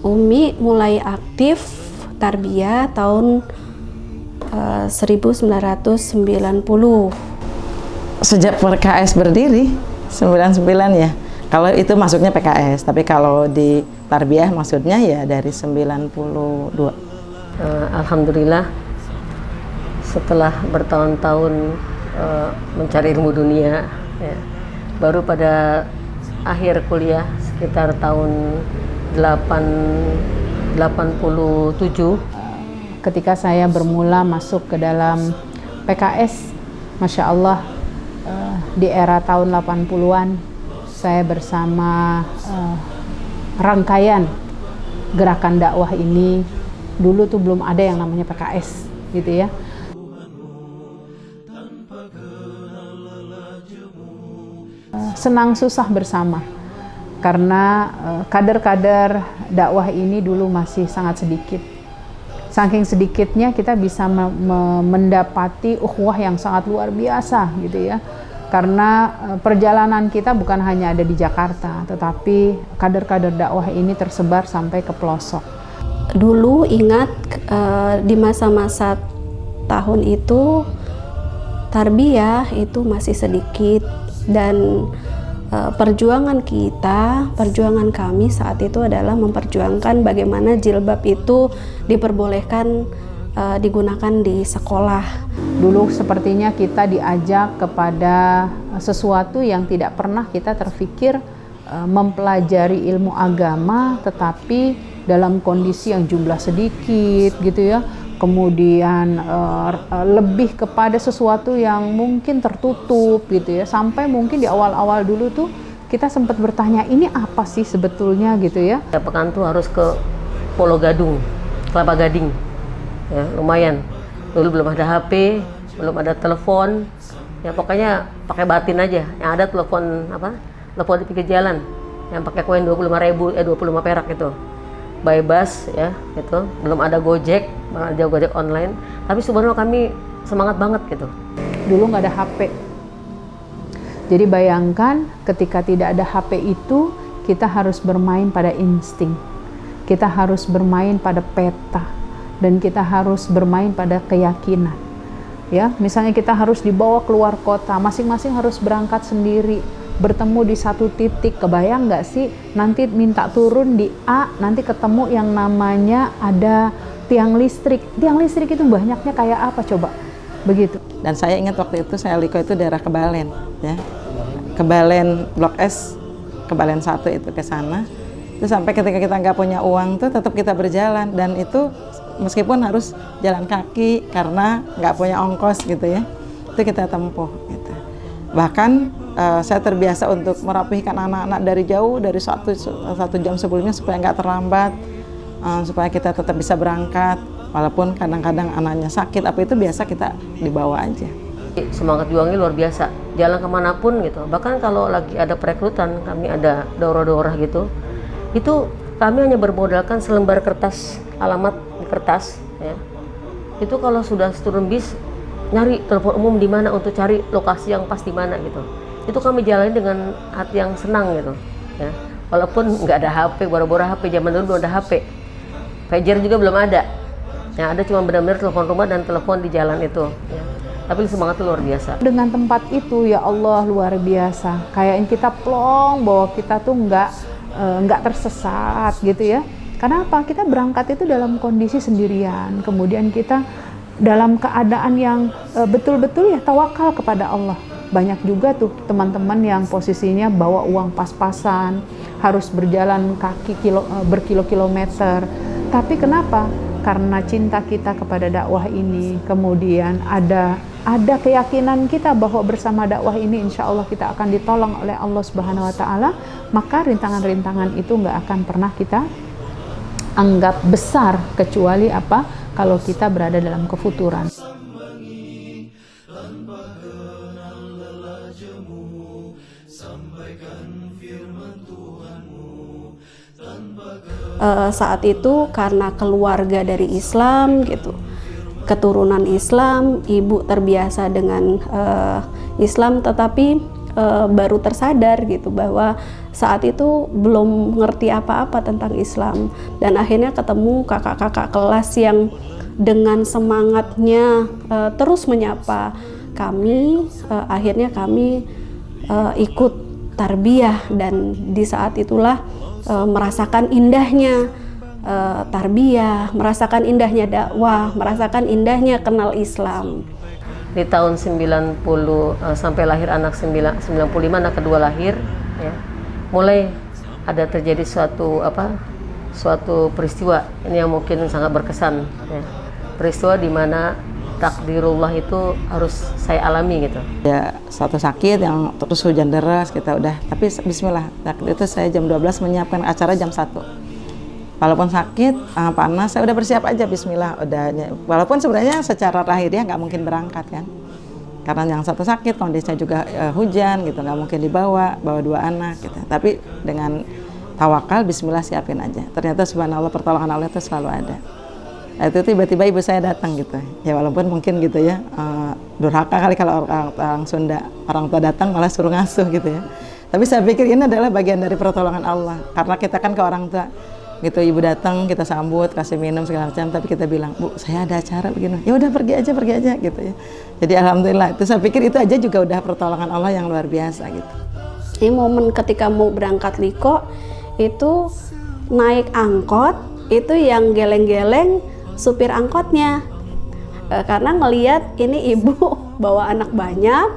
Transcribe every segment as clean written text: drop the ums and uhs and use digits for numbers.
Umi mulai aktif tarbiyah tahun 1990. Sejak PKS berdiri 99 ya. Kalau itu masuknya PKS, tapi kalau di tarbiyah maksudnya ya dari 92. Alhamdulillah setelah bertahun-tahun mencari ilmu dunia ya, baru pada akhir kuliah sekitar tahun 87 ketika saya bermula masuk ke dalam PKS, Masya Allah, di era tahun 80-an saya bersama rangkaian gerakan dakwah ini. Dulu tuh belum ada yang namanya PKS gitu ya. Senang susah bersama karena kader-kader dakwah ini dulu masih sangat sedikit. Saking sedikitnya kita bisa mendapati ukhuwah yang sangat luar biasa gitu ya. Karena perjalanan kita bukan hanya ada di Jakarta, tetapi kader-kader dakwah ini tersebar sampai ke pelosok. Dulu ingat di masa-masa tahun itu tarbiyah itu masih sedikit, dan perjuangan kami saat itu adalah memperjuangkan bagaimana jilbab itu diperbolehkan digunakan di sekolah. Dulu sepertinya kita diajak kepada sesuatu yang tidak pernah kita terfikir, mempelajari ilmu agama tetapi dalam kondisi yang jumlah sedikit gitu ya. Kemudian lebih kepada sesuatu yang mungkin tertutup gitu ya. Sampai mungkin di awal-awal dulu tuh kita sempat bertanya, ini apa sih sebetulnya gitu ya. Pekan tuh harus ke Pulau Gadung, Kelapa Gading. Ya, lumayan. Dulu belum ada HP, belum ada telepon. Ya pokoknya pakai batin aja. Yang ada telepon telepon di pinggir jalan. Yang pakai koin 25 perak itu. By bus ya, gitu. Belum ada Gojek, belum ada Gojek online. Tapi subhanallah kami semangat banget gitu. Dulu nggak ada HP. Jadi bayangkan ketika tidak ada HP itu, kita harus bermain pada insting. Kita harus bermain pada peta. Dan kita harus bermain pada keyakinan. Ya, misalnya kita harus dibawa keluar kota, masing-masing harus berangkat sendiri, bertemu di satu titik. Kebayang nggak sih nanti minta turun di A, nanti ketemu yang namanya ada tiang listrik. Tiang listrik itu banyaknya kayak apa coba? Begitu. Dan saya ingat waktu itu saya liko itu daerah Kebalen ya. Kebalen Blok S, Kebalen 1 itu ke sana. Itu sampai ketika kita nggak punya uang tuh tetap kita berjalan, dan itu meskipun harus jalan kaki karena nggak punya ongkos gitu ya, itu kita tempuh gitu. Bahkan saya terbiasa untuk merapihkan anak-anak dari jauh, dari satu jam sebelumnya supaya nggak terlambat, supaya kita tetap bisa berangkat walaupun kadang-kadang anaknya sakit, apa itu biasa kita dibawa aja. Semangat juangnya luar biasa, jalan kemanapun gitu. Bahkan kalau lagi ada perekrutan, kami ada daurah-daurah gitu, itu kami hanya bermodalkan selembar kertas, alamat di kertas ya. Itu kalau sudah turun bis, nyari telepon umum di mana untuk cari lokasi yang pas di mana gitu. Itu kami jalani dengan hati yang senang gitu ya. Walaupun nggak ada HP, boro-boro HP, zaman dulu belum ada HP, pager juga belum ada. Yang ada cuma benar-benar telepon rumah dan telepon di jalan itu ya. Tapi semangat luar biasa. Dengan tempat itu ya Allah luar biasa. Kayaknya kita plong bahwa kita tuh nggak tersesat gitu ya. Karena apa? Kita berangkat itu dalam kondisi sendirian. Kemudian kita dalam keadaan yang betul-betul ya tawakal kepada Allah. Banyak juga tuh teman-teman yang posisinya bawa uang pas-pasan, harus berjalan kaki berkilo-kilometer. Tapi kenapa? Karena cinta kita kepada dakwah ini, kemudian ada keyakinan kita bahwa bersama dakwah ini insya Allah kita akan ditolong oleh Allah Subhanahu Wa Taala, maka rintangan-rintangan itu nggak akan pernah kita anggap besar, kecuali apa? Kalau kita berada dalam kefuturan. Saat itu karena keluarga dari Islam gitu, keturunan Islam, ibu terbiasa dengan Islam, tetapi baru tersadar gitu bahwa saat itu belum ngerti apa-apa tentang Islam, dan akhirnya ketemu kakak-kakak kelas yang dengan semangatnya terus menyapa kami. Akhirnya kami ikut tarbiyah, dan di saat itulah merasakan indahnya tarbiyah, merasakan indahnya dakwah, merasakan indahnya kenal Islam. Di tahun 90 sampai lahir anak 95, anak kedua lahir, ya, mulai ada terjadi suatu peristiwa ini yang mungkin sangat berkesan, ya. Peristiwa di mana takdirullah itu harus saya alami gitu. Ya, suatu sakit yang terus hujan deras kita udah, tapi bismillah, waktu itu saya jam 12 menyiapkan acara jam 1. Walaupun sakit, panas, saya udah bersiap aja, bismillah, walaupun sebenarnya secara lahiriah nggak mungkin berangkat kan, karena yang satu sakit, kondisinya juga hujan gitu, nggak mungkin bawa 2 anak gitu. Tapi dengan tawakal, bismillah, siapin aja. Ternyata subhanallah, pertolongan Allah itu selalu ada. Nah, itu tiba-tiba ibu saya datang gitu, ya walaupun mungkin gitu ya, durhaka kali kalau orang Sunda, orang tua datang malah suruh ngasuh gitu ya. Tapi saya pikir ini adalah bagian dari pertolongan Allah, karena kita kan ke orang tua gitu, ibu datang kita sambut, kasih minum segala macam, tapi kita bilang, Bu, saya ada acara begini, ya udah pergi aja gitu ya. Jadi alhamdulillah, itu saya pikir itu aja juga udah pertolongan Allah yang luar biasa gitu. Ini momen ketika mau berangkat liko itu naik angkot, itu yang geleng-geleng supir angkotnya, karena ngelihat ini ibu bawa anak banyak,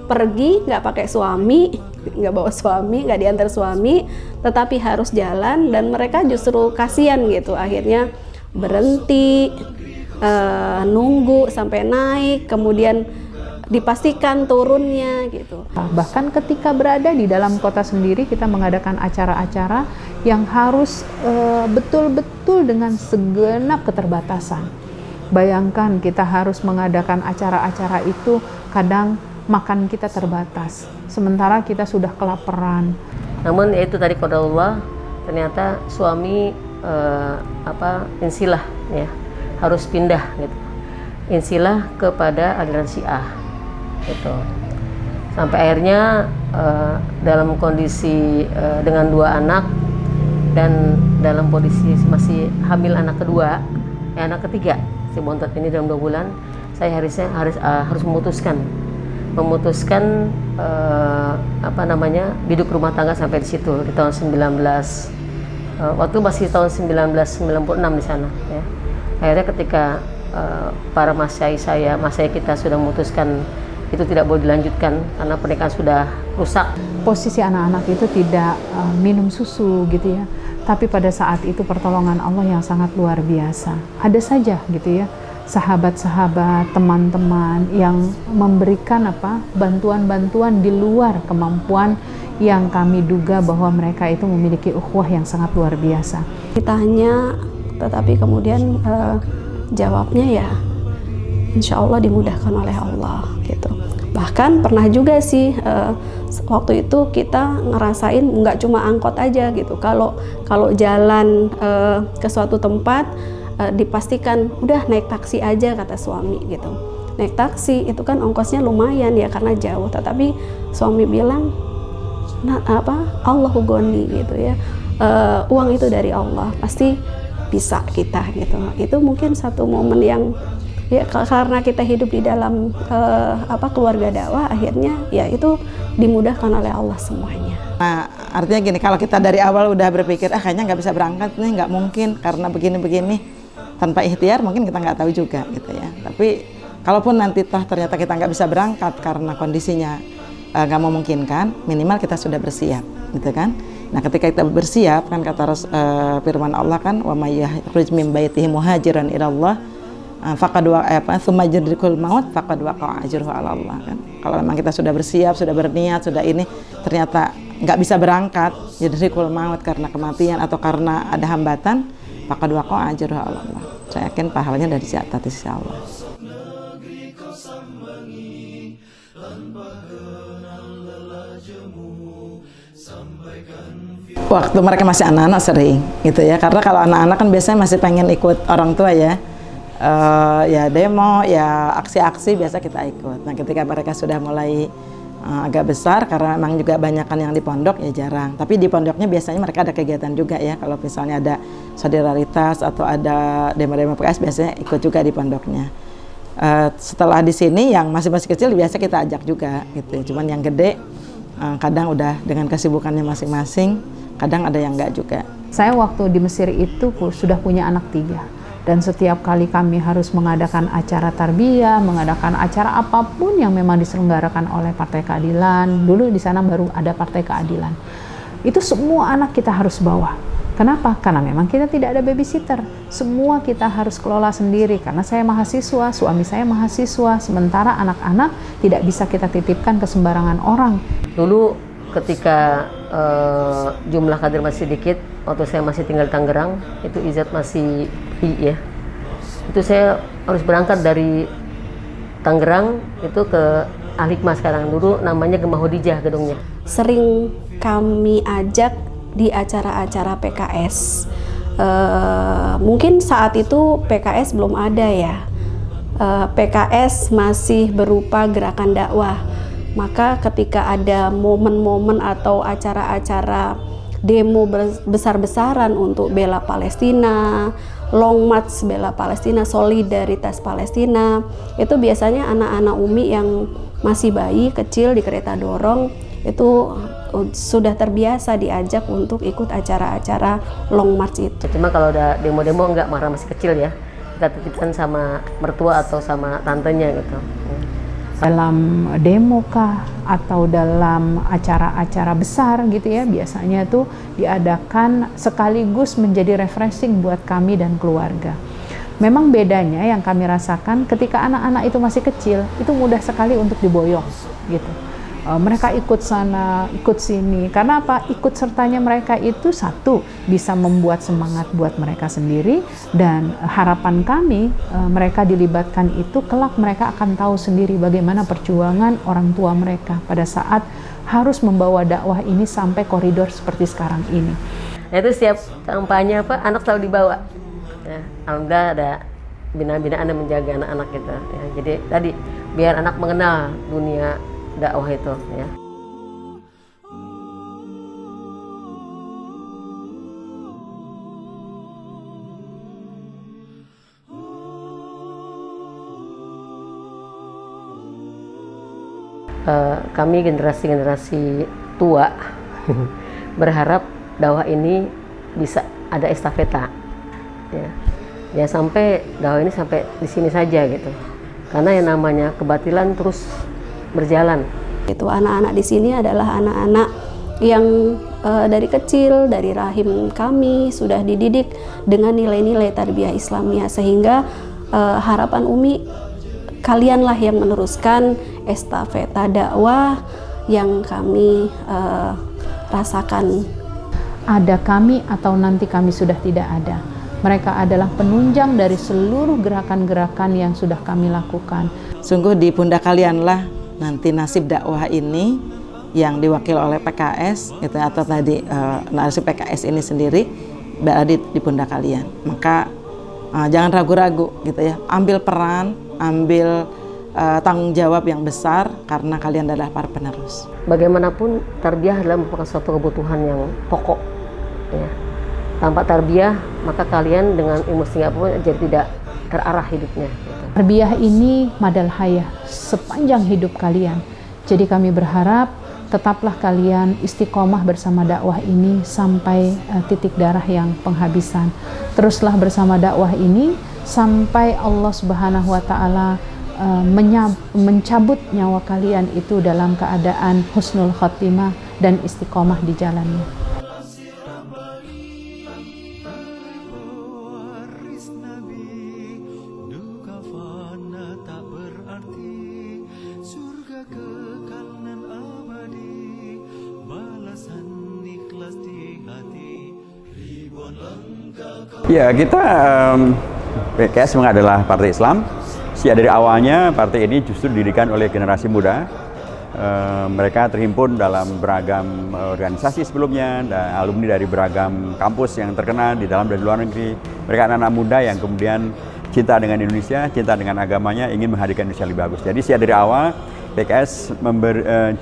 pergi nggak pakai suami, nggak bawa suami, nggak diantar suami, tetapi harus jalan, dan mereka justru kasihan gitu. Akhirnya berhenti, nunggu sampai naik, kemudian dipastikan turunnya gitu. Bahkan ketika berada di dalam kota sendiri, kita mengadakan acara-acara yang harus betul-betul dengan segenap keterbatasan. Bayangkan kita harus mengadakan acara-acara itu, kadang makan kita terbatas, sementara kita sudah kelaparan. Namun itu tadi qadarullah, ternyata suami insilah, ya, harus pindah gitu, insilah kepada aliran Syiah gitu. Sampai akhirnya dalam kondisi dengan 2 anak dan dalam kondisi masih hamil anak kedua, anak ketiga si bontot ini dalam 2 bulan, saya harus memutuskan biduk rumah tangga sampai di situ di tahun 19 waktu masih tahun 1996 di sana, ya. Akhirnya ketika para masyai kita sudah memutuskan itu tidak boleh dilanjutkan karena pernikahan sudah rusak. Posisi anak-anak itu tidak minum susu gitu ya, tapi pada saat itu pertolongan Allah yang sangat luar biasa. Ada saja gitu ya, sahabat-sahabat, teman-teman yang memberikan bantuan-bantuan di luar kemampuan yang kami duga bahwa mereka itu memiliki ukhuwah yang sangat luar biasa. Ditanya, tetapi kemudian jawabnya ya insya Allah dimudahkan oleh Allah gitu. Bahkan pernah juga sih waktu itu kita ngerasain nggak cuma angkot aja gitu, kalau jalan ke suatu tempat dipastikan udah naik taksi aja kata suami gitu. Naik taksi itu kan ongkosnya lumayan ya karena jauh, tetapi suami bilang Allahu goni gitu ya, uang itu dari Allah, pasti bisa kita gitu. Itu mungkin satu momen yang ya karena kita hidup di dalam keluarga dakwah, akhirnya ya itu dimudahkan oleh Allah semuanya. Nah, artinya gini, kalau kita dari awal udah berpikir kayaknya nggak bisa berangkat nih, nggak mungkin karena begini-begini, tanpa ikhtiar mungkin kita nggak tahu juga gitu ya. Tapi kalaupun nanti ternyata kita nggak bisa berangkat karena kondisinya nggak memungkinkan, minimal kita sudah bersiap gitu kan. Nah, ketika kita bersiap kan kata firman Allah kan, wa may yakhruj min baitihi muhajiran ila Allah faqad tsumma yudrikul maut faqad waqa'a ajruhu 'ala Allah kan. Kalau memang kita sudah bersiap, sudah berniat, sudah ini, ternyata nggak bisa berangkat, yudrikul maut karena kematian atau karena ada hambatan, faqad waqa'a ajruhu 'ala Allah. Saya yakin pahalanya dari atas sisi Allah. Waktu mereka masih anak-anak sering gitu ya, karena kalau anak-anak kan biasanya masih pengen ikut orang tua ya. Ya demo, ya aksi-aksi biasa kita ikut. Nah, ketika mereka sudah mulai agak besar karena memang juga banyakan yang di pondok ya jarang. Tapi di pondoknya biasanya mereka ada kegiatan juga ya. Kalau misalnya ada solidaritas atau ada demo-demo PKS biasanya ikut juga di pondoknya. Setelah di sini yang masih kecil biasa kita ajak juga gitu. Cuman yang gede kadang udah dengan kesibukannya masing-masing, kadang ada yang enggak juga. Saya waktu di Mesir itu sudah punya anak 3. Dan setiap kali kami harus mengadakan acara tarbiyah, mengadakan acara apapun yang memang diselenggarakan oleh Partai Keadilan, dulu di sana baru ada Partai Keadilan. Itu semua anak kita harus bawa. Kenapa? Karena memang kita tidak ada babysitter. Semua kita harus kelola sendiri. Karena saya mahasiswa, suami saya mahasiswa, sementara anak-anak tidak bisa kita titipkan ke sembarangan orang. Dulu ketika jumlah kader masih sedikit, waktu saya masih tinggal di Tangerang, itu Izzat masih ya. Itu saya harus berangkat dari Tangerang itu ke Al-Hikmah sekarang, dulu namanya Gemah Hodijah gedungnya. Sering kami ajak di acara-acara PKS. Mungkin saat itu PKS belum ada ya. PKS masih berupa gerakan dakwah. Maka ketika ada momen-momen atau acara-acara demo besar-besaran untuk bela Palestina, long march bela Palestina, solidaritas Palestina, itu biasanya anak-anak Umi yang masih bayi, kecil di kereta dorong, itu sudah terbiasa diajak untuk ikut acara-acara long march itu. Cuma kalau ada demo-demo enggak, marah masih kecil ya, kita titipkan sama mertua atau sama tantenya gitu. Dalam demo kah atau dalam acara-acara besar gitu ya, biasanya tuh diadakan sekaligus menjadi refreshing buat kami dan keluarga. Memang bedanya yang kami rasakan ketika anak-anak itu masih kecil, itu mudah sekali untuk diboyong gitu. Mereka ikut sana, ikut sini. Karena apa? Ikut sertanya mereka itu satu, bisa membuat semangat buat mereka sendiri, dan harapan kami mereka dilibatkan itu kelak mereka akan tahu sendiri bagaimana perjuangan orang tua mereka pada saat harus membawa dakwah ini sampai koridor seperti sekarang ini. Nah, itu setiap kampanye anak selalu dibawa. Ya, alhamdulillah ada bina-binaan yang menjaga anak-anak gitu. Ya, jadi tadi biar anak mengenal dunia dakwah itu ya. Kami generasi tua berharap dakwah ini bisa ada estafeta ya sampai dakwah ini sampai di sini saja gitu, karena yang namanya kebatilan terus berjalan. Itu anak-anak di sini adalah anak-anak yang dari kecil, dari rahim kami sudah dididik dengan nilai-nilai tarbiyah Islamiyah, sehingga harapan Umi, kalianlah yang meneruskan estafeta dakwah yang kami rasakan. Ada kami atau nanti kami sudah tidak ada. Mereka adalah penunjang dari seluruh gerakan-gerakan yang sudah kami lakukan. Sungguh di pundak kalianlah nanti nasib dakwah ini yang diwakil oleh PKS gitu, atau tadi nasib PKS ini sendiri berada di pundak kalian. Maka jangan ragu-ragu gitu ya, ambil peran, ambil tanggung jawab yang besar, karena kalian adalah para penerus. Bagaimanapun tarbiyah adalah merupakan suatu kebutuhan yang pokok ya. Tanpa tarbiyah maka kalian dengan ilmu pun jadi tidak terarah hidupnya gitu. Tarbiyah ini madal hayah sepanjang hidup kalian. Jadi kami berharap tetaplah kalian istiqomah bersama dakwah ini sampai titik darah yang penghabisan. Teruslah bersama dakwah ini sampai Allah Subhanahu wa taala mencabut nyawa kalian itu dalam keadaan husnul khotimah dan istiqomah di jalannya. Ya, kita PKS memang adalah partai Islam. Sejak dari awalnya partai ini justru didirikan oleh generasi muda. Mereka terhimpun dalam beragam organisasi sebelumnya, dan alumni dari beragam kampus yang terkenal di dalam dan di luar negeri. Mereka anak-anak muda yang kemudian cinta dengan Indonesia, cinta dengan agamanya, ingin menghadirkan Indonesia lebih bagus. Jadi sejak dari awal PKS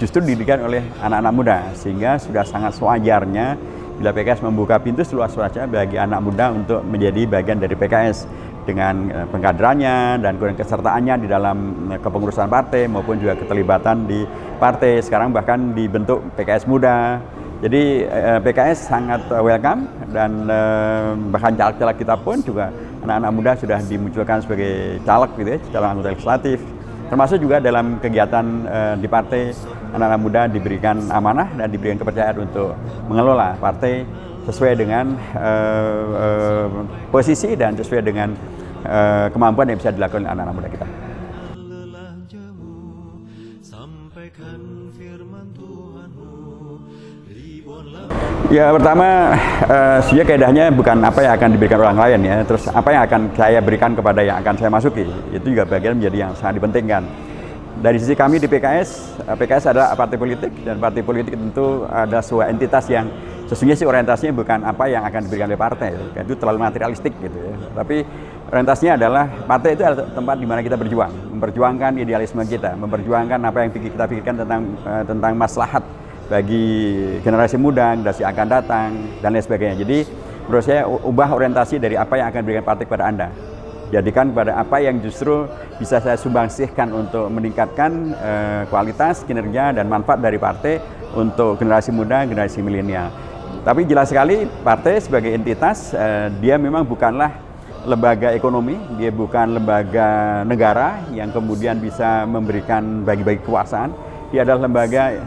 justru didirikan oleh anak-anak muda, sehingga sudah sangat sewajarnya bila PKS membuka pintu seluas-luasnya bagi anak muda untuk menjadi bagian dari PKS dengan pengkaderannya dan kemudian kesertaannya di dalam kepengurusan partai maupun juga keterlibatan di partai. Sekarang bahkan dibentuk PKS muda. Jadi PKS sangat welcome dan bahkan caleg-caleg kita pun juga anak-anak muda sudah dimunculkan sebagai caleg gitu ya, calon anggota legislatif. Termasuk juga dalam kegiatan di partai, anak-anak muda diberikan amanah dan diberikan kepercayaan untuk mengelola partai sesuai dengan posisi dan sesuai dengan kemampuan yang bisa dilakukan oleh anak-anak muda kita. Ya, pertama sebenarnya kaedahnya bukan apa yang akan diberikan orang lain ya, terus apa yang akan saya berikan kepada yang akan saya masuki, itu juga bagian menjadi yang sangat dipentingkan. Dari sisi kami di PKS, PKS adalah partai politik dan partai politik tentu ada sebuah entitas yang sesungguhnya sih orientasinya bukan apa yang akan diberikan oleh partai, itu terlalu materialistik gitu ya. Tapi orientasinya adalah partai itu adalah tempat di mana kita berjuang, memperjuangkan idealisme kita, memperjuangkan apa yang kita pikirkan tentang maslahat bagi generasi muda, generasi akan datang, dan lain sebagainya. Jadi menurut saya ubah orientasi dari apa yang akan diberikan partai kepada Anda. Jadikan kepada apa yang justru bisa saya sumbangsihkan untuk meningkatkan kualitas, kinerja, dan manfaat dari partai untuk generasi muda, generasi milenial. Tapi jelas sekali partai sebagai entitas, dia memang bukanlah lembaga ekonomi, dia bukan lembaga negara yang kemudian bisa memberikan bagi-bagi kekuasaan. Dia adalah lembaga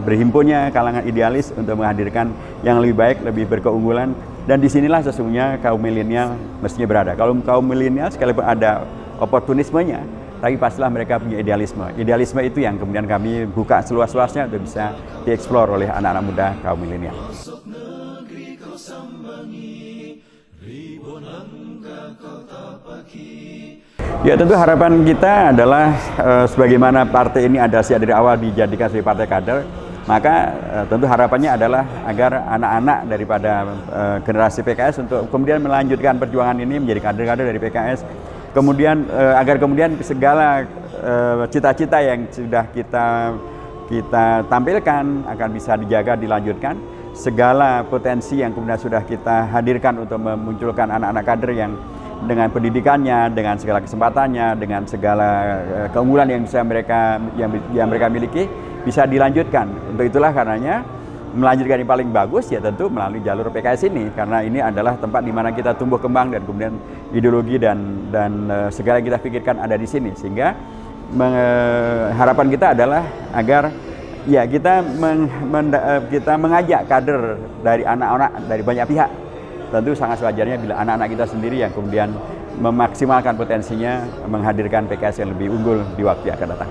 berhimpunnya kalangan idealis untuk menghadirkan yang lebih baik, lebih berkeunggulan, dan disinilah sesungguhnya kaum milenial mestinya berada. Kalau kaum milenial sekalipun ada oportunismenya, tapi pastilah mereka punya idealisme. Idealisme itu yang kemudian kami buka seluas-luasnya untuk bisa dieksplor oleh anak-anak muda kaum milenial. Ya, tentu harapan kita adalah sebagaimana partai ini ada sejak dari awal dijadikan sebagai partai kader, maka tentu harapannya adalah agar anak-anak daripada generasi PKS untuk kemudian melanjutkan perjuangan ini menjadi kader-kader dari PKS, kemudian agar kemudian segala cita-cita yang sudah kita tampilkan akan bisa dijaga, dilanjutkan. Segala potensi yang kemudian sudah kita hadirkan untuk memunculkan anak-anak kader yang dengan pendidikannya, dengan segala kesempatannya, dengan segala keunggulan yang bisa mereka miliki bisa dilanjutkan. Untuk itulah karenanya melanjutkan yang paling bagus ya tentu melalui jalur PKS ini, karena ini adalah tempat di mana kita tumbuh kembang dan kemudian ideologi dan segala yang kita pikirkan ada di sini, sehingga harapan kita adalah agar ya kita mengajak kader dari anak-anak dari banyak pihak. Tentu sangat sewajarnya bila anak-anak kita sendiri yang kemudian memaksimalkan potensinya menghadirkan PKS yang lebih unggul di waktu yang akan datang.